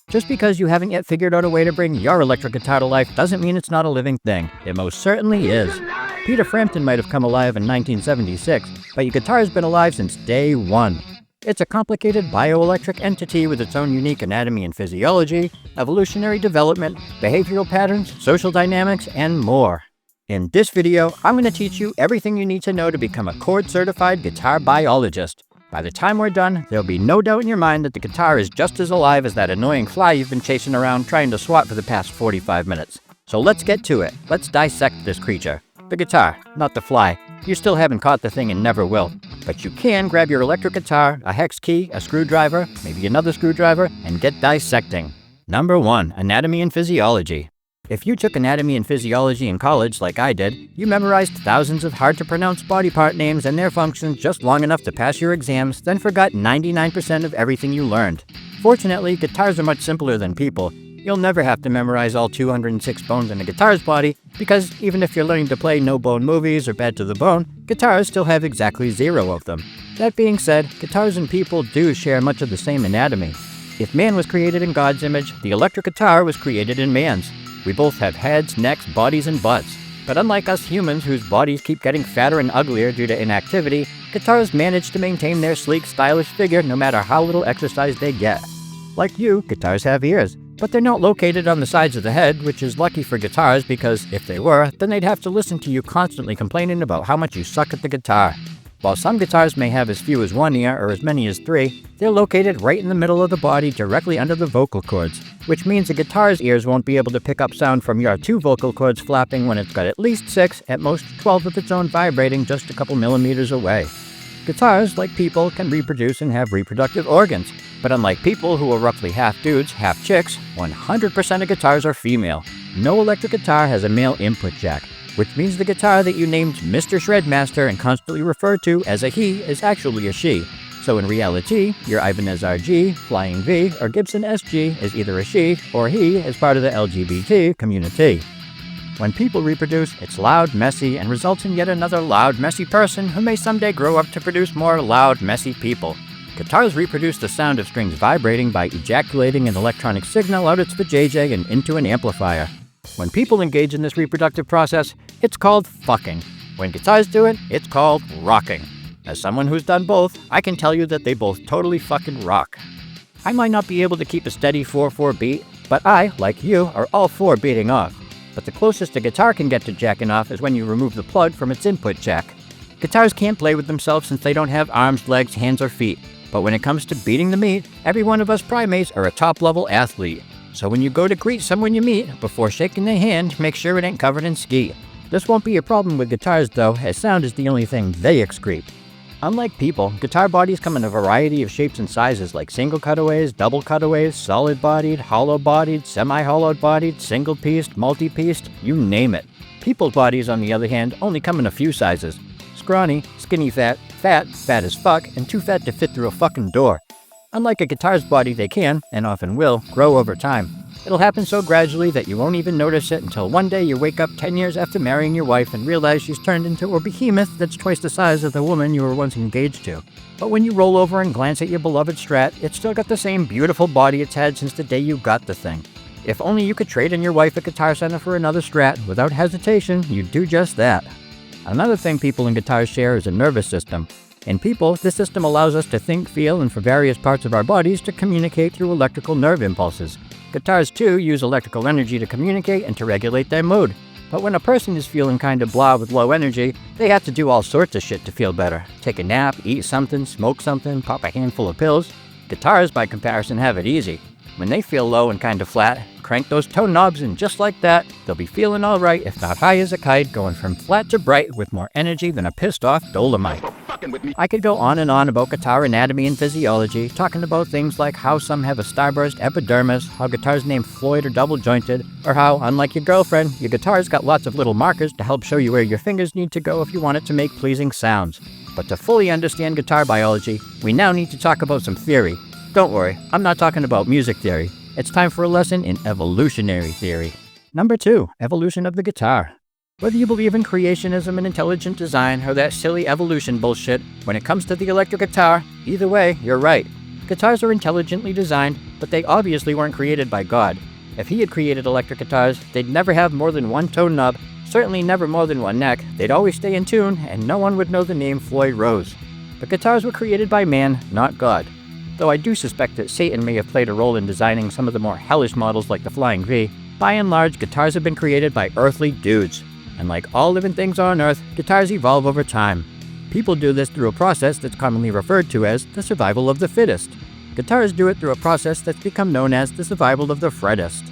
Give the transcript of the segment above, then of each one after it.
Just because you haven't yet figured out a way to bring your electric guitar to life doesn't mean it's not a living thing. It most certainly is. Peter Frampton might have come alive in 1976, but your guitar has been alive since day one. It's a complicated bioelectric entity with its own unique anatomy and physiology, evolutionary development, behavioral patterns, social dynamics, and more. In this video, I'm going to teach you everything you need to know to become a chord-certified guitar biologist. By the time we're done, there'll be no doubt in your mind that the guitar is just as alive as that annoying fly you've been chasing around trying to swat for the past 45 minutes. So let's get to it. Let's dissect this creature. The guitar, not the fly. You still haven't caught the thing and never will. But you can grab your electric guitar, a hex key, a screwdriver, maybe another screwdriver, and get dissecting. Number 1. Anatomy and physiology. If you took anatomy and physiology in college like I did, you memorized thousands of hard-to-pronounce body part names and their functions just long enough to pass your exams, then forgot 99% of everything you learned. Fortunately, guitars are much simpler than people. You'll never have to memorize all 206 bones in a guitar's body, because even if you're learning to play no-bone movies or Bad to the Bone, guitars still have exactly 0 of them. That being said, guitars and people do share much of the same anatomy. If man was created in God's image, the electric guitar was created in man's. We both have heads, necks, bodies, and butts. But unlike us humans, whose bodies keep getting fatter and uglier due to inactivity, guitars manage to maintain their sleek, stylish figure no matter how little exercise they get. Like you, guitars have ears, but they're not located on the sides of the head, which is lucky for guitars because if they were, then they'd have to listen to you constantly complaining about how much you suck at the guitar. While some guitars may have as few as 1 ear or as many as 3, they're located right in the middle of the body directly under the vocal cords, which means a guitar's ears won't be able to pick up sound from your 2 vocal cords flapping when it's got at least 6, at most 12 of its own vibrating just a couple millimeters away. Guitars, like people, can reproduce and have reproductive organs, but unlike people who are roughly half dudes, half chicks, 100% of guitars are female. No electric guitar has a male input jack, which means the guitar that you named Mr. Shredmaster and constantly refer to as a he is actually a she. So in reality, your Ibanez RG, Flying V, or Gibson SG is either a she or he as part of the LGBT community. When people reproduce, it's loud, messy, and results in yet another loud, messy person who may someday grow up to produce more loud, messy people. Guitars reproduce the sound of strings vibrating by ejaculating an electronic signal out its vajayjay and into an amplifier. When people engage in this reproductive process, it's called fucking. When guitars do it, it's called rocking. As someone who's done both, I can tell you that they both totally fucking rock. I might not be able to keep a steady 4/4 beat, but I, like you, are all for beating off. But the closest a guitar can get to jacking off is when you remove the plug from its input jack. Guitars can't play with themselves since they don't have arms, legs, hands, or feet. But when it comes to beating the meat, every one of us primates are a top-level athlete. So when you go to greet someone you meet, before shaking their hand, make sure it ain't covered in skeet. This won't be a problem with guitars though, as sound is the only thing they excrete. Unlike people, guitar bodies come in a variety of shapes and sizes like single cutaways, double cutaways, solid-bodied, hollow-bodied, semi-hollowed-bodied, single-pieced, multi-pieced, you name it. People's bodies, on the other hand, only come in a few sizes. Scrawny, skinny fat, fat as fuck, and too fat to fit through a fucking door. Unlike a guitar's body, they can, and often will, grow over time. It'll happen so gradually that you won't even notice it until one day you wake up 10 years after marrying your wife and realize she's turned into a behemoth that's twice the size of the woman you were once engaged to. But when you roll over and glance at your beloved Strat, it's still got the same beautiful body it's had since the day you got the thing. If only you could trade in your wife at Guitar Center for another Strat, without hesitation, you'd do just that. Another thing people in guitars share is a nervous system. In people, this system allows us to think, feel, and for various parts of our bodies to communicate through electrical nerve impulses. Guitars, too, use electrical energy to communicate and to regulate their mood. But when a person is feeling kinda blah with low energy, they have to do all sorts of shit to feel better. Take a nap, eat something, smoke something, pop a handful of pills. Guitars, by comparison, have it easy. When they feel low and kinda flat, crank those tone knobs and just like that, they'll be feeling alright, if not high as a kite, going from flat to bright with more energy than a pissed off Dolomite. I could go on and on about guitar anatomy and physiology, talking about things like how some have a starburst epidermis, how guitars named Floyd are double jointed, or how, unlike your girlfriend, your guitar's got lots of little markers to help show you where your fingers need to go if you want it to make pleasing sounds. But to fully understand guitar biology, we now need to talk about some theory. Don't worry, I'm not talking about music theory. It's time for a lesson in evolutionary theory. Number 2, evolution of the guitar. Whether you believe in creationism and intelligent design or that silly evolution bullshit, when it comes to the electric guitar, either way, you're right. Guitars are intelligently designed, but they obviously weren't created by God. If he had created electric guitars, they'd never have more than one tone knob, certainly never more than one neck, they'd always stay in tune, and no one would know the name Floyd Rose. But guitars were created by man, not God. Though I do suspect that Satan may have played a role in designing some of the more hellish models like the Flying V, by and large, guitars have been created by earthly dudes. And like all living things on Earth, guitars evolve over time. People do this through a process that's commonly referred to as the survival of the fittest. Guitars do it through a process that's become known as the survival of the frettest.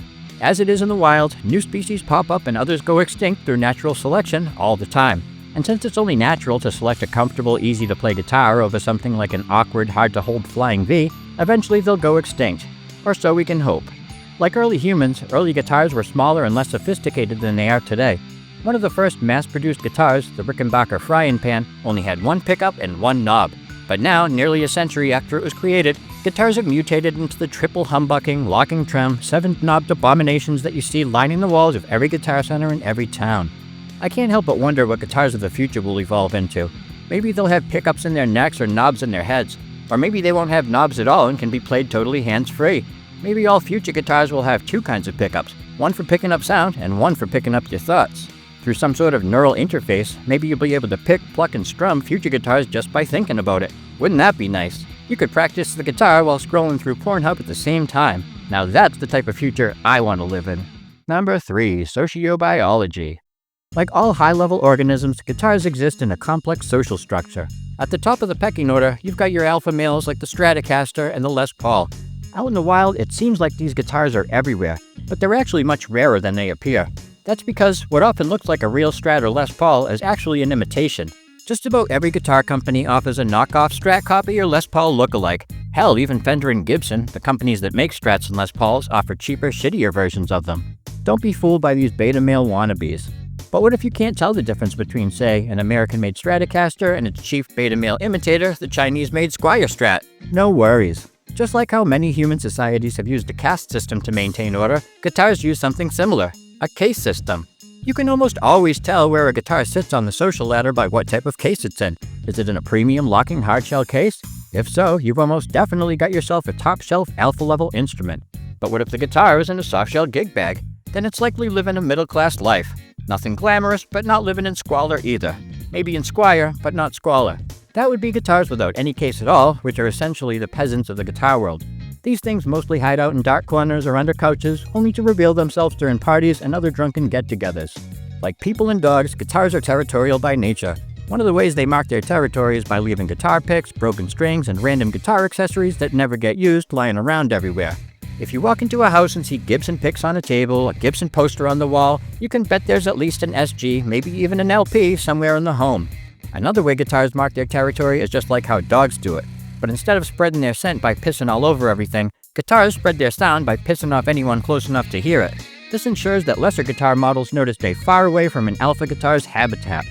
As it is in the wild, new species pop up and others go extinct through natural selection all the time. And since it's only natural to select a comfortable, easy-to-play guitar over something like an awkward, hard-to-hold Flying V, eventually they'll go extinct. Or so we can hope. Like early humans, early guitars were smaller and less sophisticated than they are today. One of the first mass-produced guitars, the Rickenbacker frying pan, only had one pickup and one knob. But now, nearly a century after it was created, guitars have mutated into the triple humbucking, locking trem, 7-knobbed abominations that you see lining the walls of every guitar center in every town. I can't help but wonder what guitars of the future will evolve into. Maybe they'll have pickups in their necks or knobs in their heads. Or maybe they won't have knobs at all and can be played totally hands-free. Maybe all future guitars will have two kinds of pickups, one for picking up sound and one for picking up your thoughts. Through some sort of neural interface, maybe you'll be able to pick, pluck, and strum future guitars just by thinking about it. Wouldn't that be nice? You could practice the guitar while scrolling through Pornhub at the same time. Now that's the type of future I want to live in. Number 3. Sociobiology. Like all high-level organisms, guitars exist in a complex social structure. At the top of the pecking order, you've got your alpha males like the Stratocaster and the Les Paul. Out in the wild, it seems like these guitars are everywhere, but they're actually much rarer than they appear. That's because what often looks like a real Strat or Les Paul is actually an imitation. Just about every guitar company offers a knockoff Strat copy or Les Paul lookalike. Hell, even Fender and Gibson, the companies that make Strats and Les Pauls, offer cheaper, shittier versions of them. Don't be fooled by these beta male wannabes. But what if you can't tell the difference between, say, an American-made Stratocaster and its chief beta male imitator, the Chinese-made Squier Strat? No worries. Just like how many human societies have used a caste system to maintain order, guitars use something similar. A case system. You can almost always tell where a guitar sits on the social ladder by what type of case it's in. Is it in a premium locking hardshell case? If so, you've almost definitely got yourself a top-shelf alpha-level instrument. But what if the guitar is in a soft-shell gig bag? Then it's likely living a middle-class life. Nothing glamorous, but not living in squalor either. Maybe in squire, but not squalor. That would be guitars without any case at all, which are essentially the peasants of the guitar world. These things mostly hide out in dark corners or under couches, only to reveal themselves during parties and other drunken get-togethers. Like people and dogs, guitars are territorial by nature. One of the ways they mark their territory is by leaving guitar picks, broken strings, and random guitar accessories that never get used lying around everywhere. If you walk into a house and see Gibson picks on a table, a Gibson poster on the wall, you can bet there's at least an SG, maybe even an LP, somewhere in the home. Another way guitars mark their territory is just like how dogs do it. But instead of spreading their scent by pissing all over everything, guitars spread their sound by pissing off anyone close enough to hear it. This ensures that lesser guitar models know to stay far away from an alpha guitar's habitat.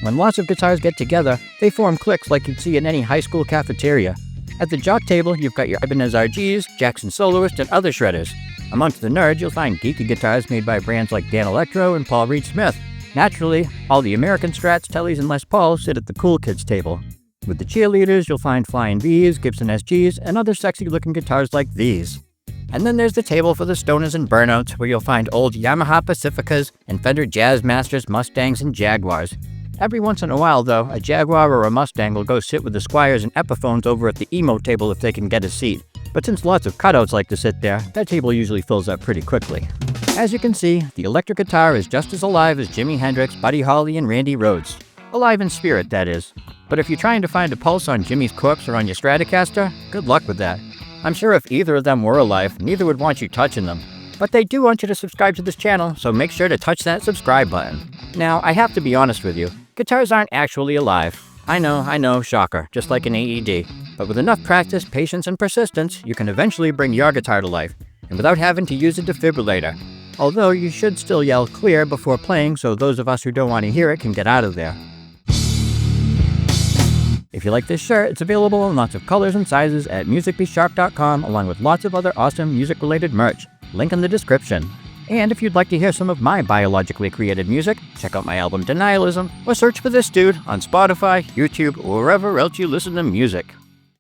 When lots of guitars get together, they form cliques like you'd see in any high school cafeteria. At the jock table, you've got your Ibanez RGs, Jackson Soloist, and other shredders. Amongst the nerds, you'll find geeky guitars made by brands like Dan Electro and Paul Reed Smith. Naturally, all the American Strats, Tellys, and Les Pauls sit at the cool kids table. With the cheerleaders, you'll find Flying Vs, Gibson SGs, and other sexy-looking guitars like these. And then there's the table for the stoners and burnouts, where you'll find old Yamaha Pacificas and Fender Jazzmasters, Mustangs, and Jaguars. Every once in a while, though, a Jaguar or a Mustang will go sit with the Squiers and Epiphones over at the emo table if they can get a seat. But since lots of cutouts like to sit there, that table usually fills up pretty quickly. As you can see, the electric guitar is just as alive as Jimi Hendrix, Buddy Holly, and Randy Rhoads. Alive in spirit, that is. But if you're trying to find a pulse on Jimmy's corpse or on your Stratocaster, good luck with that. I'm sure if either of them were alive, neither would want you touching them. But they do want you to subscribe to this channel, so make sure to touch that subscribe button. Now, I have to be honest with you, guitars aren't actually alive. I know, shocker, just like an AED. But with enough practice, patience, and persistence, you can eventually bring your guitar to life, and without having to use a defibrillator. Although you should still yell clear before playing so those of us who don't want to hear it can get out of there. If you like this shirt, it's available in lots of colors and sizes at musicbesharp.com, along with lots of other awesome music-related merch. Link in the description. And if you'd like to hear some of my biologically created music, check out my album Denialism, or search for this dude on Spotify, YouTube, or wherever else you listen to music.